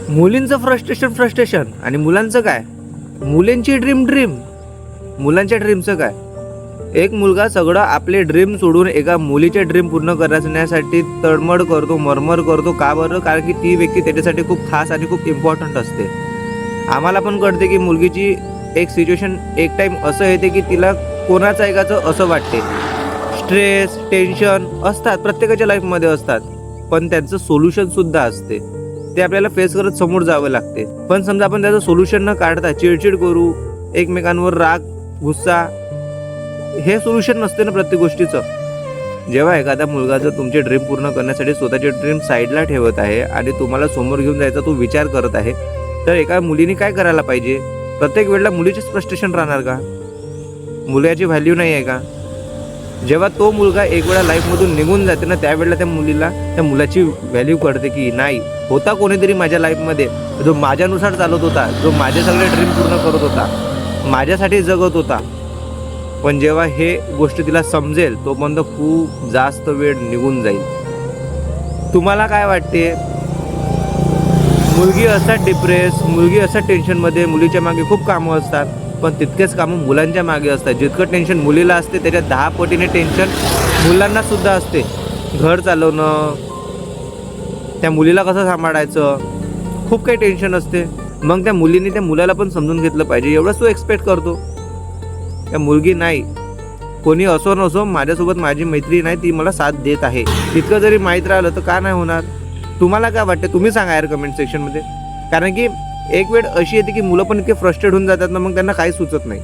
मुलींचं फ्रस्ट्रेशन आणि मुलांचं काय? मुलींची ड्रीम मुलांच्या ड्रीमचं काय? एक मुलगा सगळं आपले ड्रीम सोडून एका मुलीचे ड्रीम पूर्ण करण्यासाठी तळमळ करतो, मरमर करतो. का बरं? कारण की ती व्यक्ती त्याच्यासाठी खूप खास आणि खूप इम्पॉर्टंट असते. आम्हाला पण कळते की मुलगीची एक सिच्युएशन एक टाईम असं येते की तिला कोणाचं ऐकायचं असं वाटते. स्ट्रेस, टेन्शन असतात, प्रत्येकाच्या लाईफमध्ये असतात, पण त्यांचं सोल्युशनसुद्धा असते. ते आपल्याला फेस करत समोर जावं लागते. पण समजा आपण त्याचं सोल्युशन न काढता चिडचिड करू, एकमेकांवर राग, गुस्सा, हे सोल्युशन नसते ना प्रत्येक गोष्टीचं. जेव्हा एखादा मुलगा जर तुमचे ड्रीम पूर्ण करण्यासाठी स्वतःचे ड्रीम साईडला ठेवत आहे आणि तुम्हाला समोर घेऊन जायचा तो विचार करत आहे, तर एका मुलीने काय करायला पाहिजे? प्रत्येक वेळेला मुलीचेच फ्रस्ट्रेशन राहणार का? मुलाची व्हॅल्यू नाही आहे का? जेव्हा तो मुलगा एक वेळा लाईफमधून निघून जाते ना, त्यावेळेला त्या मुलाची व्हॅल्यू कळते की नाही, होता कोणीतरी माझ्या लाईफमध्ये जो माझ्यानुसार चालत होता, जो माझे सगळे ड्रीम पूर्ण करत होता, माझ्यासाठी जगत होता. पण जेव्हा हे गोष्ट तिला समजेल तोपर्यंत खूप जास्त वेळ निघून जाईल. तुम्हाला काय वाटते? मुलगी असतात डिप्रेस, मुलगी असतात टेन्शनमध्ये, मुलीच्या मागे खूप कामं असतात, पण तितकेच कामं मुलांच्या मागे असतात. जितकं टेन्शन मुलीला असते त्याच्या 10 पटीने टेन्शन मुलांना सुद्धा असते. घर चालवणं, त्या मुलीला कसं सांभाळायचं, खूप काही टेन्शन असते. मग त्या मुलीने त्या मुलाला पण समजून घेतलं पाहिजे, एवढंच तो एक्सपेक्ट करतो. त्या मुलगी नाही, कोणी असो नसो, माझ्यासोबत माझी मैत्री नाही, ती मला साथ देत आहे, इतकं जरी माहीत राहिलं तर का नाही होणार? तुम्हाला काय वाटतं? तुम्ही सांगा यार कमेंट सेक्शनमध्ये. कारण की एक वेळ अशी येते की मुलं पण इतके फ्रस्ट्रेट होऊन जातात ना, मग त्यांना काही सुचत नाही.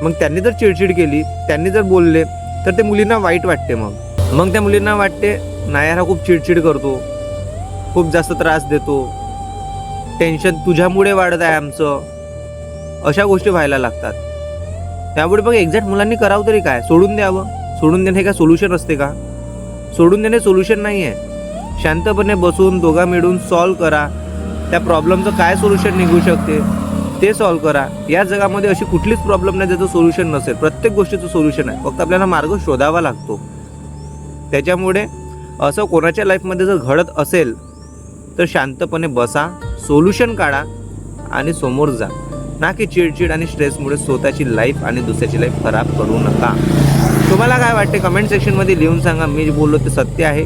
मग त्यांनी जर चिडचिड केली, त्यांनी जर बोलले, तर ते मुलींना वाईट वाटते. मग त्या मुलींना वाटते नाही यार, हा खूप चिडचिड करतो, खूप जास्त त्रास देतो, टेन्शन तुझ्यामुळे वाढत आहे आमचं, अशा गोष्टी व्हायला लागतात. त्यामुळे बघ, एक्झॅक्ट मुलांनी करावं तरी काय? सोडून द्यावं? सोडून देणे हे काय सोल्युशन असते का? सोडून देणे सोल्युशन नाही आहे. शांतपणे बसून दोघा मिळून सॉल्व्ह करा. त्या प्रॉब्लेमचं काय सोल्युशन निघू शकते ते सॉल्व्ह करा. या जगामध्ये अशी कुठलीच प्रॉब्लेम नाही ज्याचं सोल्युशन नसेल. प्रत्येक गोष्टीचं सोल्युशन आहे, फक्त आपल्याला मार्ग शोधावा लागतो. त्याच्यामुळे असं कोणाच्या लाईफमध्ये जर घडत असेल तर शांतपणे बसा, सोल्युशन काढा आणि समोर जा. ना की चिडचिड आणि स्ट्रेसमुळे स्वतःची लाईफ आणि दुसऱ्याची लाईफ खराब करू नका. तुम्हाला काय वाटते कमेंट सेक्शनमध्ये लिहून सांगा. मी बोललो ते सत्य आहे,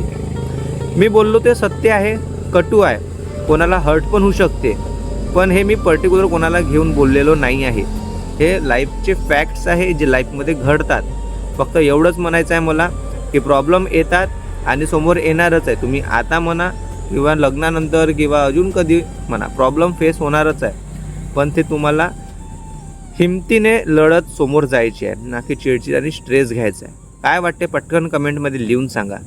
मी बोललो ते सत्य आहे, कटू आहे, कोणाला हर्ट पण होऊ शकते, पण हे मी पर्टिक्युलर कोणाला घेऊन बोललेलो नाही आहे. हे लाईफचे फॅक्ट्स आहे जे लाईफमध्ये घडतात. फक्त एवढंच म्हणायचं आहे मला की प्रॉब्लेम येतात आणि समोर येणारच आहे. तुम्ही आता म्हणा किंवा लग्नानंतर किंवा अजून कधी म्हणा, प्रॉब्लेम फेस होणारच आहे. पण ते तुम्हाला हिमतीने लढत समोर जायची आहे, ना की चिडचिड आणि स्ट्रेस घ्यायचा आहे. काय वाटते पटकन कमेंटमध्ये लिहून सांगा.